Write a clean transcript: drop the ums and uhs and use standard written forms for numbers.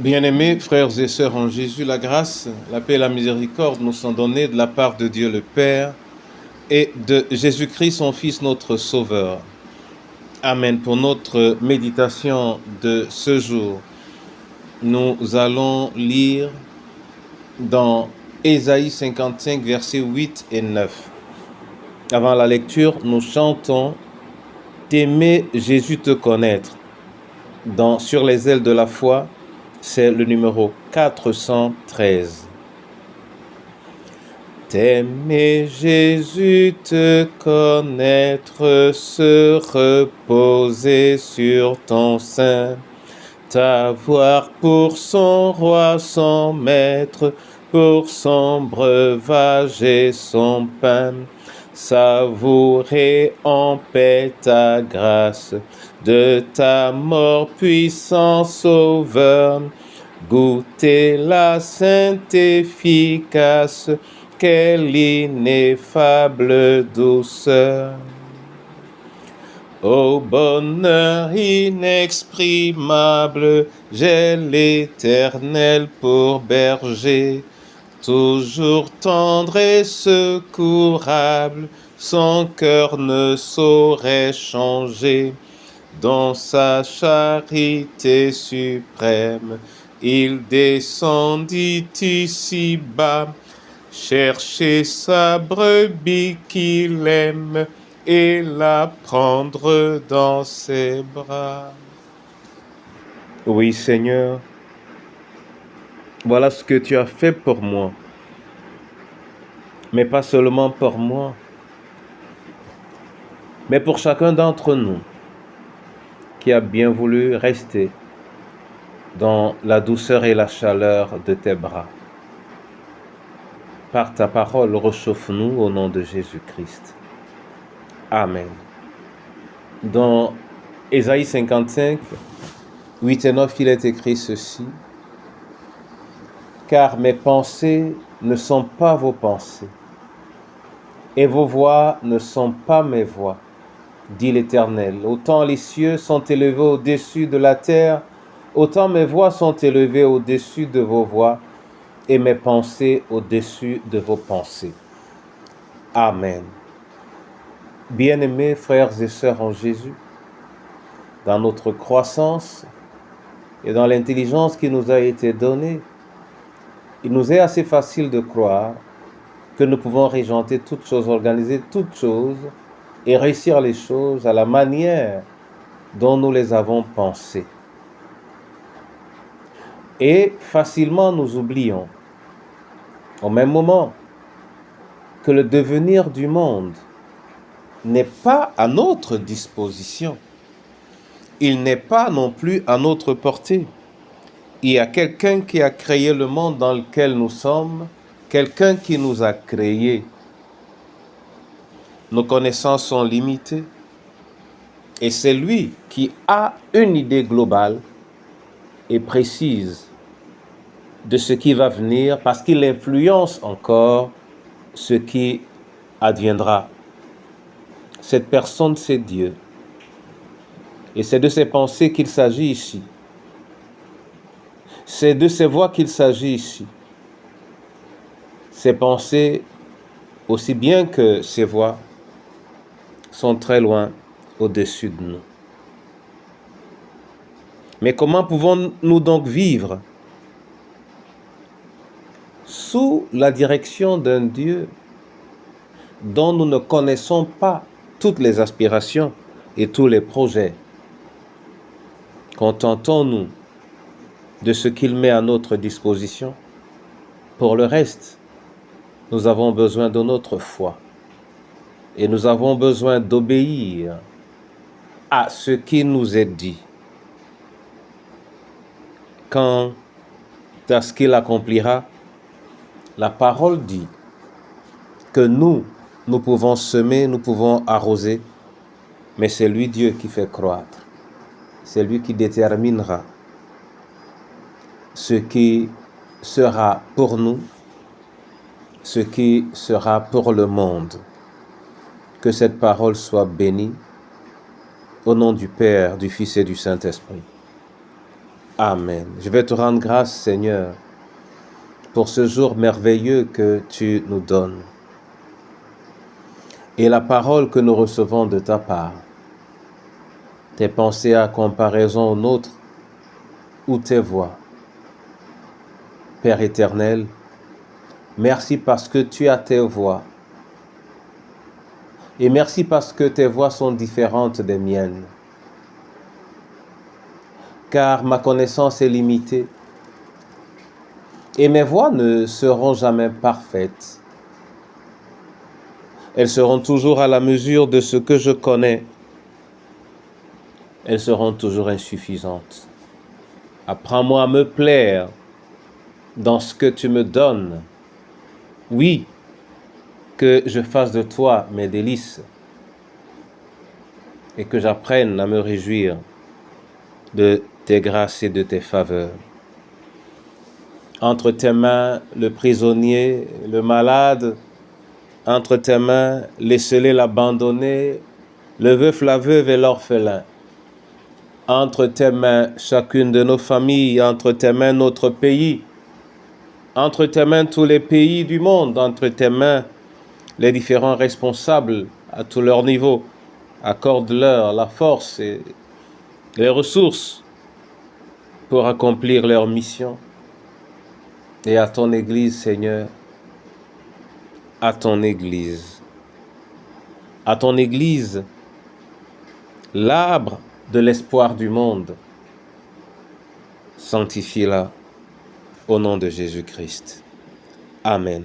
Bien-aimés frères et sœurs en Jésus, la grâce, la paix et la miséricorde nous sont données de la part de Dieu le Père et de Jésus-Christ, son Fils, notre Sauveur. Amen. Pour notre méditation de ce jour, nous allons lire dans Ésaïe 55, versets 8 et 9. Avant la lecture, nous chantons « T'aimer, Jésus, te connaître ». Sur les ailes de la foi, c'est le numéro 413. T'aimer, Jésus, te connaître, se reposer sur ton sein, t'avoir pour son roi, son maître, pour son breuvage et son pain, savourer en paix ta grâce, de ta mort puissant sauveur, goûter la sainte efficace, quelle ineffable douceur. Ô bonheur inexprimable, j'ai l'Éternel pour berger, toujours tendre et secourable, son cœur ne saurait changer. Dans sa charité suprême, il descendit ici-bas, chercher sa brebis qu'il aime et la prendre dans ses bras. Oui, Seigneur, voilà ce que tu as fait pour moi, mais pas seulement pour moi, mais pour chacun d'entre nous qui a bien voulu rester dans la douceur et la chaleur de tes bras. Par ta parole, réchauffe-nous au nom de Jésus-Christ. Amen. Dans Ésaïe 55, 8 et 9, il est écrit ceci. « Car mes pensées ne sont pas vos pensées, et vos voix ne sont pas mes voix, dit l'Éternel. Autant les cieux sont élevés au-dessus de la terre, autant mes voix sont élevées au-dessus de vos voix, et mes pensées au-dessus de vos pensées. » Amen. Bien-aimés frères et sœurs en Jésus, dans notre croissance et dans l'intelligence qui nous a été donnée, il nous est assez facile de croire que nous pouvons régenter toutes choses, organiser toutes choses et réussir les choses à la manière dont nous les avons pensées. Et facilement nous oublions, au même moment, que le devenir du monde n'est pas à notre disposition. Il n'est pas non plus à notre portée. Il y a quelqu'un qui a créé le monde dans lequel nous sommes, quelqu'un qui nous a créés. Nos connaissances sont limitées et c'est lui qui a une idée globale et précise de ce qui va venir parce qu'il influence encore ce qui adviendra. Cette personne, c'est Dieu. Et c'est de ses pensées qu'il s'agit ici. C'est de ses voix qu'il s'agit ici. Ses pensées, aussi bien que ses voix, sont très loin au-dessus de nous. Mais comment pouvons-nous donc vivre sous la direction d'un Dieu dont nous ne connaissons pas toutes les aspirations et tous les projets? Contentons-nous de ce qu'il met à notre disposition. Pour le reste, nous avons besoin de notre foi et nous avons besoin d'obéir à ce qui nous est dit. Quant à ce qu'il accomplira, la parole dit que nous pouvons semer, nous pouvons arroser, mais c'est lui Dieu qui fait croître. C'est lui qui déterminera ce qui sera pour nous, ce qui sera pour le monde. Que cette parole soit bénie au nom du Père, du Fils et du Saint-Esprit. Amen. Je vais te rendre grâce, Seigneur, pour ce jour merveilleux que tu nous donnes et la parole que nous recevons de ta part, tes pensées à comparaison aux nôtres ou tes voix. Père éternel, merci parce que tu as tes voix et merci parce que tes voix sont différentes des miennes. Car ma connaissance est limitée et mes voix ne seront jamais parfaites. Elles seront toujours à la mesure de ce que je connais. Elles seront toujours insuffisantes. Apprends-moi à me plaire dans ce que tu me donnes. Oui, que je fasse de toi mes délices et que j'apprenne à me réjouir de tes grâces et de tes faveurs. Entre tes mains, le prisonnier, le malade, entre tes mains, l'esselé, l'abandonné, le veuf, la veuve et l'orphelin. Entre tes mains, chacune de nos familles, entre tes mains, notre pays, entre tes mains, tous les pays du monde, entre tes mains, les différents responsables à tous leurs niveaux. Accorde-leur la force et les ressources pour accomplir leur mission. Et à ton Église, Seigneur, à ton Église, l'arbre de l'espoir du monde, sanctifie-la au nom de Jésus-Christ. Amen.